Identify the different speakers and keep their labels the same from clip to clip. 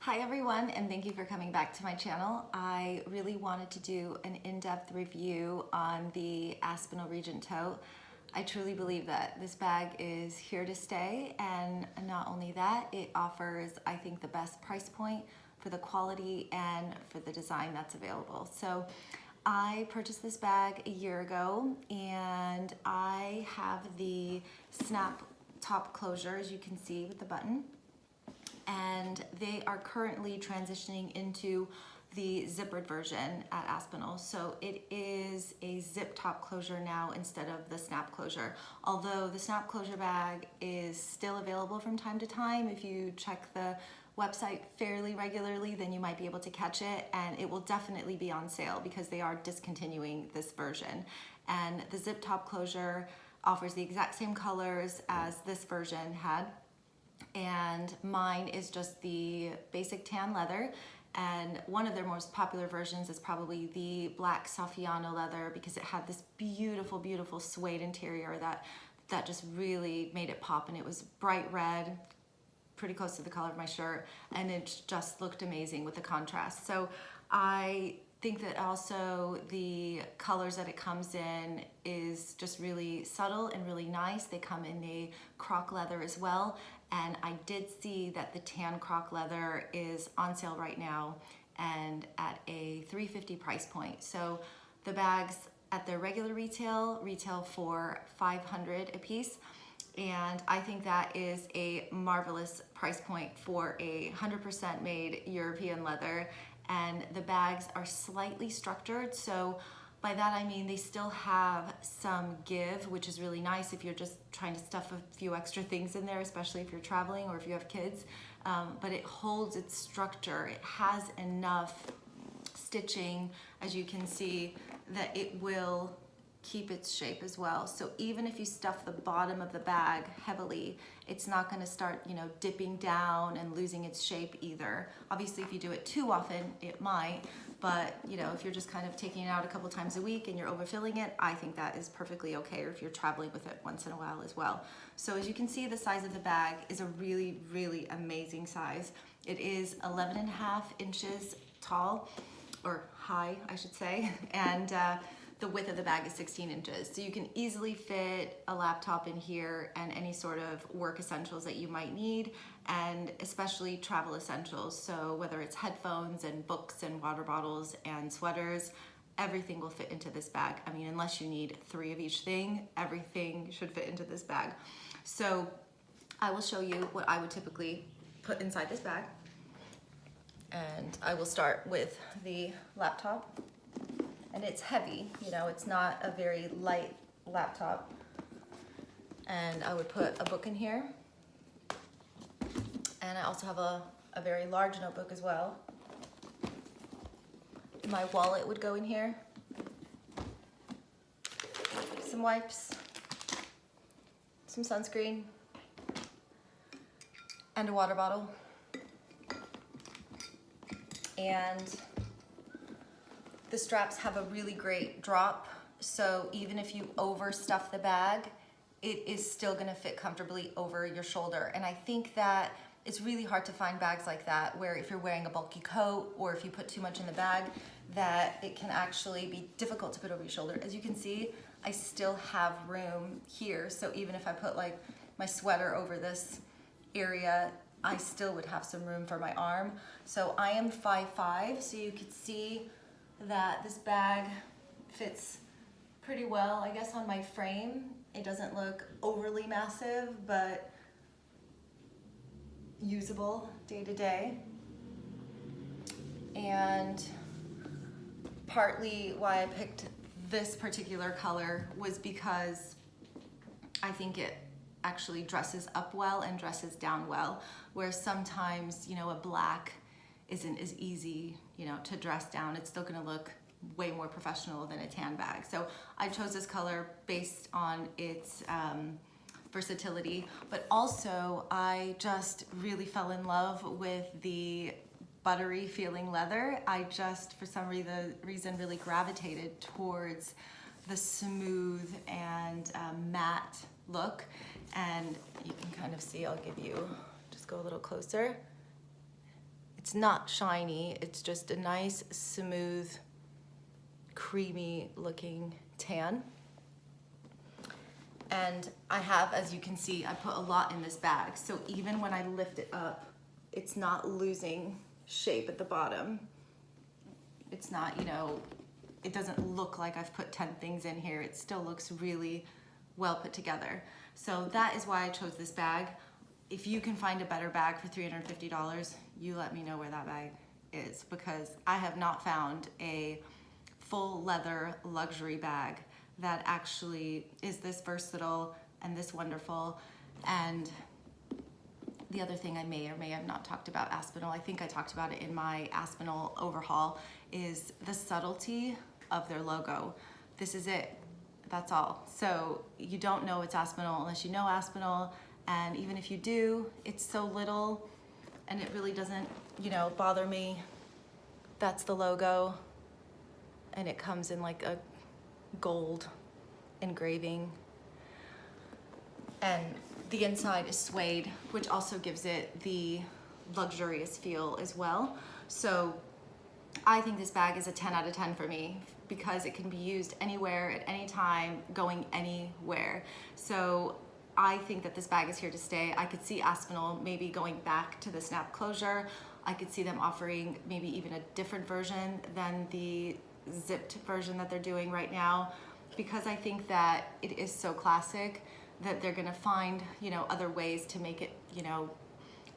Speaker 1: Hi everyone, and thank you for coming back to my channel. I really wanted to do an in-depth review on the Aspinal REGENT Tote. I truly believe that this bag is here to stay, and not only that, it offers, I think, the best price point for the quality and for the design that's available. So I purchased this bag a year ago, and I have the snap top closure, as you can see with the button. And they are currently transitioning into the zippered version at Aspinal. So it is a zip top closure now instead of the snap closure. Although the snap closure bag is still available from time to time. If you check the website fairly regularly, then you might be able to catch it, and it will definitely be on sale because they are discontinuing this version. And the zip top closure offers the exact same colors as this version had. And mine is just the basic tan leather, and one of their most popular versions is probably the black Saffiano leather because it had this beautiful suede interior that just really made it pop, and it was bright red, pretty close to the color of my shirt, and it just looked amazing with the contrast. So I think that also the colors that it comes in is just really subtle and really nice. They come in a croc leather as well, and I did see that the tan croc leather is on sale right now and at a $350 price point. So the bags at their regular retail for $500 a piece, and I think that is a marvelous price point for a 100% made European leather. And the bags are slightly structured, so by that I mean they still have some give, which is really nice if you're just trying to stuff a few extra things in there, especially if you're traveling or if you have kids. But it holds its structure. It has enough stitching, as you can see, that it will keep its shape as well. So even if you stuff the bottom of the bag heavily, it's not going to start, dipping down and losing its shape either. Obviously, if you do it too often, it might, but if you're just kind of taking it out a couple times a week and you're overfilling it, I think that is perfectly okay, or if you're traveling with it once in a while as well. So as you can see, the size of the bag is a really amazing size. It is 11.5 inches tall, or high, I should say, and the width of the bag is 16 inches. So you can easily fit a laptop in here and any sort of work essentials that you might need, and especially travel essentials. So whether it's headphones and books and water bottles and sweaters, everything will fit into this bag. I mean, unless you need 3 of each thing, everything should fit into this bag. So I will show you what I would typically put inside this bag. And I will start with the laptop. And it's heavy, it's not a very light laptop. And I would put a book in here. And I also have a very large notebook as well. My wallet would go in here. Some wipes, some sunscreen, and a water bottle. And the straps have a really great drop, so even if you overstuff the bag, it is still gonna fit comfortably over your shoulder. And I think that it's really hard to find bags like that, where if you're wearing a bulky coat or if you put too much in the bag, that it can actually be difficult to put over your shoulder. As you can see, I still have room here, so even if I put like my sweater over this area, I still would have some room for my arm. So I am 5'5", so you could see that this bag fits pretty well, I guess, on my frame. It doesn't look overly massive, but usable day to day. And partly why I picked this particular color was because I think it actually dresses up well and dresses down well, where sometimes, a black isn't as easy, to dress down. It's still gonna look way more professional than a tan bag. So I chose this color based on its versatility, but also I just really fell in love with the buttery feeling leather. I just, for some reason, really gravitated towards the smooth and matte look. And you can kind of see, I'll give you, just go a little closer. It's not shiny, it's just a nice, smooth, creamy looking tan. And I have, as you can see, I put a lot in this bag. So even when I lift it up, it's not losing shape at the bottom. It's not, you know, it doesn't look like I've put 10 things in here. It still looks really well put together. So that is why I chose this bag. If you can find a better bag for $350, you let me know where that bag is, because I have not found a full leather luxury bag that actually is this versatile and this wonderful. And the other thing I may or may have not talked about Aspinal, I think I talked about it in my Aspinal overhaul, is the subtlety of their logo. This is it, that's all. So you don't know it's Aspinal unless you know Aspinal, and even if you do, it's so little and it really doesn't, you know, bother me. That's the logo, and it comes in like a gold engraving. And the inside is suede, which also gives it the luxurious feel as well. So I think this bag is a 10 out of 10 for me, because it can be used anywhere at any time, going anywhere. So I think that this bag is here to stay. I could see Aspinal maybe going back to the snap closure. I could see them offering maybe even a different version than the zipped version that they're doing right now, because I think that it is so classic that they're gonna find, you know, other ways to make it, you know,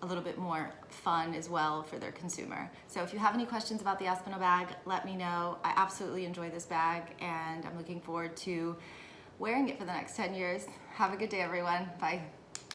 Speaker 1: a little bit more fun as well for their consumer. So if you have any questions about the Aspinal bag, let me know. I absolutely enjoy this bag, and I'm looking forward to wearing it for the next 10 years. Have a good day, everyone. Bye.